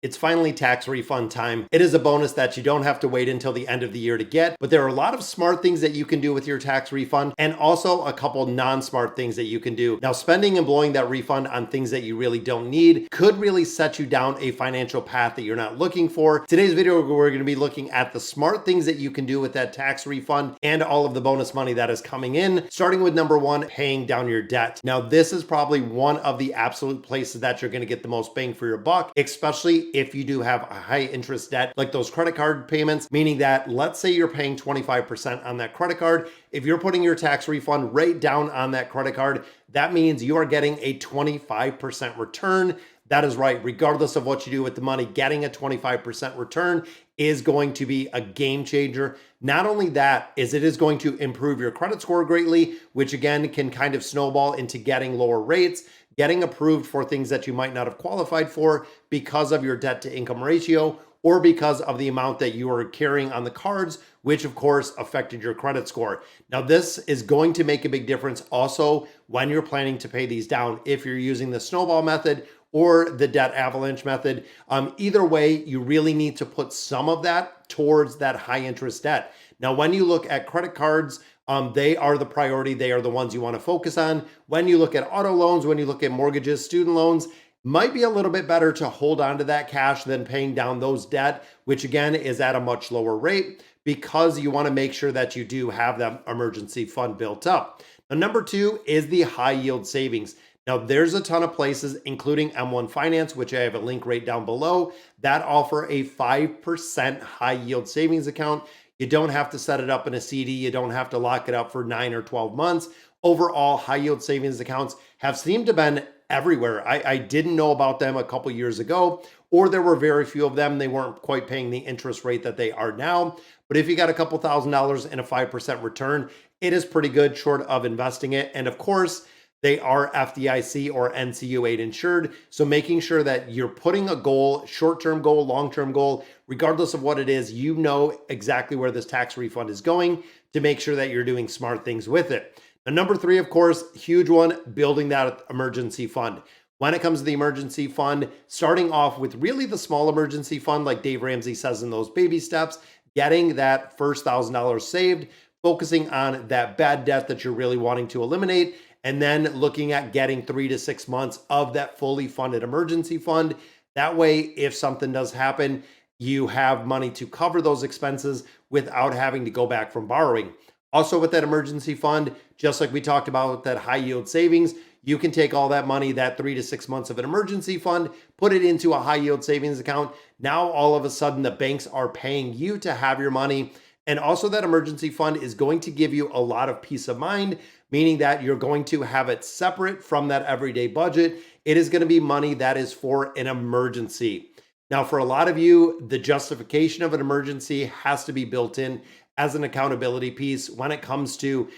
It's finally tax refund time. It is a bonus that you don't have to wait until the end of the year to get, but there are a lot of smart things that you can do with your tax refund and also a couple non-smart things that you can do. Now, spending and blowing that refund on things that you really don't need could really set you down a financial path that you're not looking for. Today's video, we're going to be looking at the smart things that you can do with that tax refund and all of the bonus money that is coming in, starting with number one, paying down your debt. Now, this is probably one of the absolute places that you're going to get the most bang for your buck, especially if you do have a high interest debt, like those credit card payments, meaning that let's say you're paying 25% on that credit card. If you're putting your tax refund right down on that credit card, that means you are getting a 25% return. That is right. Regardless of what you do with the money, getting a 25% return is going to be a game changer. Not only that, is it is going to improve your credit score greatly, which again can kind of snowball into getting lower rates, getting approved for things that you might not have qualified for because of your debt to income ratio or because of the amount that you are carrying on the cards, which of course affected your credit score. Now, this is going to make a big difference also when you're planning to pay these down. If you're using the snowball method or the debt avalanche method, either way, you really need to put some of that towards that high interest debt. Now, when you look at credit cards, they are the priority. They are the ones you want to focus on. When you look at auto loans, when you look at mortgages, student loans, might be a little bit better to hold on to that cash than paying down those debt, which again is at a much lower rate because you want to make sure that you do have that emergency fund built up. Now, number two is the high yield savings. Now, there's a ton of places, including M1 Finance, which I have a link right down below, that offer a 5% high yield savings account. You don't have to set it up in a CD. You don't have to lock it up for 9 or 12 months. Overall, high yield savings accounts have seemed to have been everywhere. I didn't know about them a couple years ago, or there were very few of them. They weren't quite paying the interest rate that they are now. But if you got a couple $1,000s and a 5% return, it is pretty good short of investing it. And of course, they are FDIC or NCUA insured. So making sure that you're putting a goal, short-term goal, long-term goal, regardless of what it is, you know exactly where this tax refund is going to make sure that you're doing smart things with it. Now, number three, of course, huge one, building that emergency fund. When it comes to the emergency fund, starting off with really the small emergency fund, like Dave Ramsey says in those baby steps, getting that first $1,000 saved, focusing on that bad debt that you're really wanting to eliminate, and then looking at getting 3 to 6 months of that fully funded emergency fund. That way, if something does happen, you have money to cover those expenses without having to go back from borrowing. Also, with that emergency fund, just like we talked about with that high yield savings, you can take all that money, that 3 to 6 months of an emergency fund, put it into a high yield savings account. Now, all of a sudden, the banks are paying you to have your money. And also, that emergency fund is going to give you a lot of peace of mind, meaning that you're going to have it separate from that everyday budget. It is going to be money that is for an emergency. Now, for a lot of you, the justification of an emergency has to be built in as an accountability piece when it comes to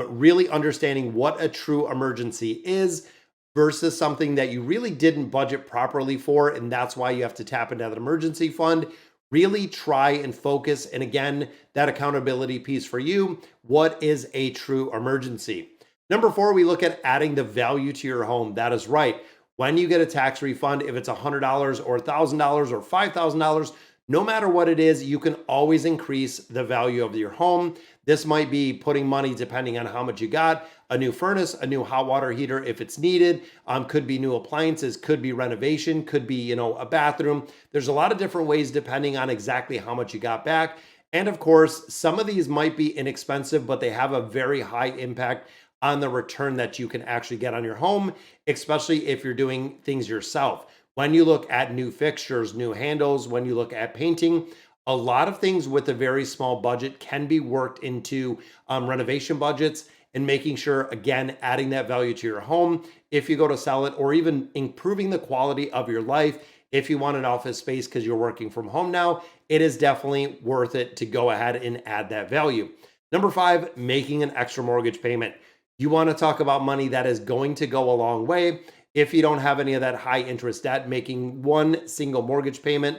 really understanding what a true emergency is versus something that you really didn't budget properly for. And that's why you have to tap into that emergency fund. Really try and focus. And again, that accountability piece for you. What is a true emergency? Number four, we look at adding the value to your home. That is right. When you get a tax refund, if it's $100 or $1,000 or $5,000, no matter what it is, you can always increase the value of your home. This might be putting money, depending on how much you got, a new furnace, a new hot water heater if it's needed, could be new appliances, could be renovation, could be, a bathroom. There's a lot of different ways depending on exactly how much you got back. And of course, some of these might be inexpensive, but they have a very high impact on the return that you can actually get on your home, especially if you're doing things yourself. When you look at new fixtures, new handles, when you look at painting, a lot of things with a very small budget can be worked into renovation budgets and making sure, again, adding that value to your home if you go to sell it, or even improving the quality of your life. If you want an office space because you're working from home now, it is definitely worth it to go ahead and add that value. Number five, making an extra mortgage payment. You want to talk about money that is going to go a long way. If you don't have any of that high interest debt, making one single mortgage payment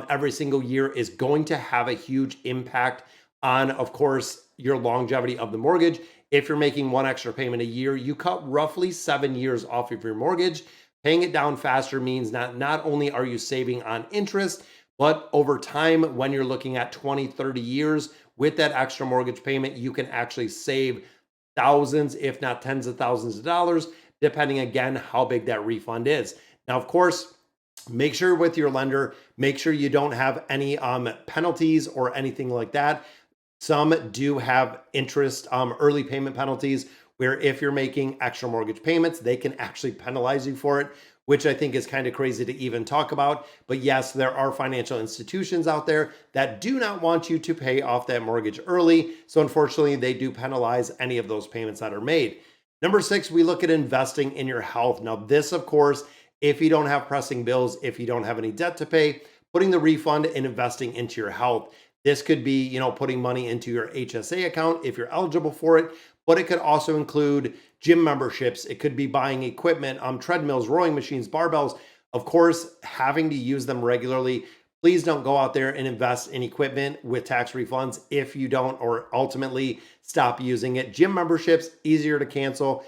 every single year is going to have a huge impact on, of course, your longevity of the mortgage. If you're making one extra payment a year, you cut roughly 7 years off of your mortgage. Paying it down faster means not only are you saving on interest, but over time, when you're looking at 20, 30 years with that extra mortgage payment, you can actually save thousands, if not tens of thousands of dollars, depending again how big that refund is. Now, of course, make sure with your lender, make sure you don't have any penalties or anything like that. Some do have interest, early payment penalties, where if you're making extra mortgage payments, they can actually penalize you for it, which I think is kind of crazy to even talk about. But yes, there are financial institutions out there that do not want you to pay off that mortgage early. So unfortunately, they do penalize any of those payments that are made. Number 6, we look at investing in your health. Now, this, of course, if you don't have pressing bills, if you don't have any debt to pay, putting the refund and investing into your health. This could be, putting money into your HSA account if you're eligible for it, but it could also include gym memberships. It could be buying equipment, treadmills, rowing machines, barbells. Of course, having to use them regularly. Please don't go out there and invest in equipment with tax refunds if you don't, or ultimately stop using it. Gym memberships, easier to cancel.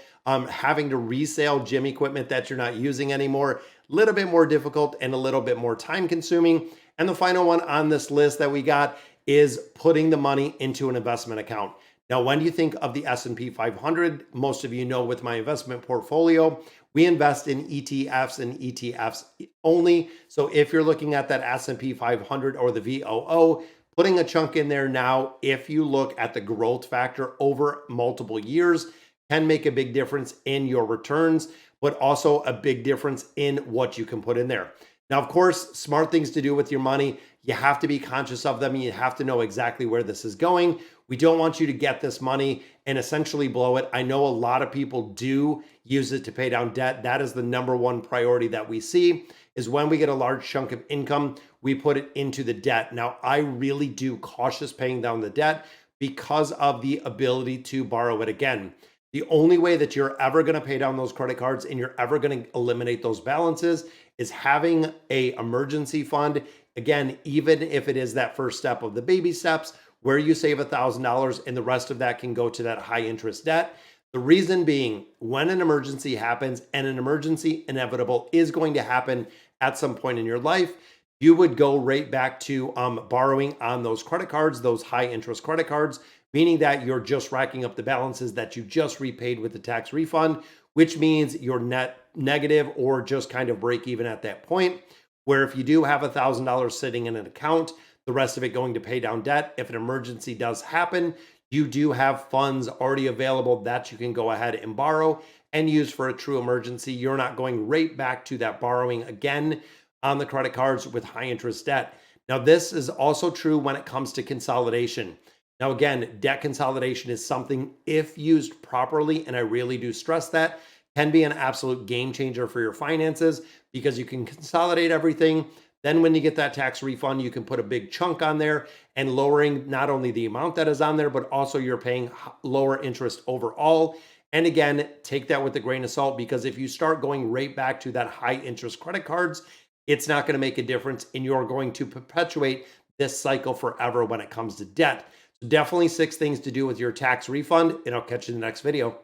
Having to resell gym equipment that you're not using anymore, a little bit more difficult and a little bit more time consuming. And the final one on this list that we got is putting the money into an investment account. Now, when you think of the S&P 500, most of you know with my investment portfolio, we invest in ETFs and ETFs only. So if you're looking at that S&P 500 or the VOO, putting a chunk in there now, if you look at the growth factor over multiple years, can make a big difference in your returns, but also a big difference in what you can put in there. Now, of course, smart things to do with your money. You have to be conscious of them. You have to know exactly where this is going. We don't want you to get this money and essentially blow it. I know a lot of people do use it to pay down debt. That is the number one priority that we see, is when we get a large chunk of income, we put it into the debt. Now, I really do cautious paying down the debt because of the ability to borrow it again. The only way that you're ever going to pay down those credit cards and you're ever going to eliminate those balances is having a emergency fund. Again, even if it is that first step of the baby steps where you save $1,000 and the rest of that can go to that high interest debt. The reason being, when an emergency happens, and an emergency inevitable is going to happen at some point in your life, you would go right back to borrowing on those credit cards, those high interest credit cards, meaning that you're just racking up the balances that you just repaid with the tax refund, which means you're net negative or just kind of break even at that point. Where if you do have $1,000 sitting in an account, the rest of it going to pay down debt. If an emergency does happen, you do have funds already available that you can go ahead and borrow and use for a true emergency. You're not going right back to that borrowing again on the credit cards with high interest debt. Now, this is also true when it comes to consolidation. Now, again, debt consolidation is something, if used properly, and I really do stress that, can be an absolute game changer for your finances because you can consolidate everything. Then when you get that tax refund, you can put a big chunk on there and lowering not only the amount that is on there, but also you're paying lower interest overall. And again, take that with a grain of salt, because if you start going right back to that high interest credit cards, it's not going to make a difference and you're going to perpetuate this cycle forever when it comes to debt. So definitely 6 things to do with your tax refund, and I'll catch you in the next video.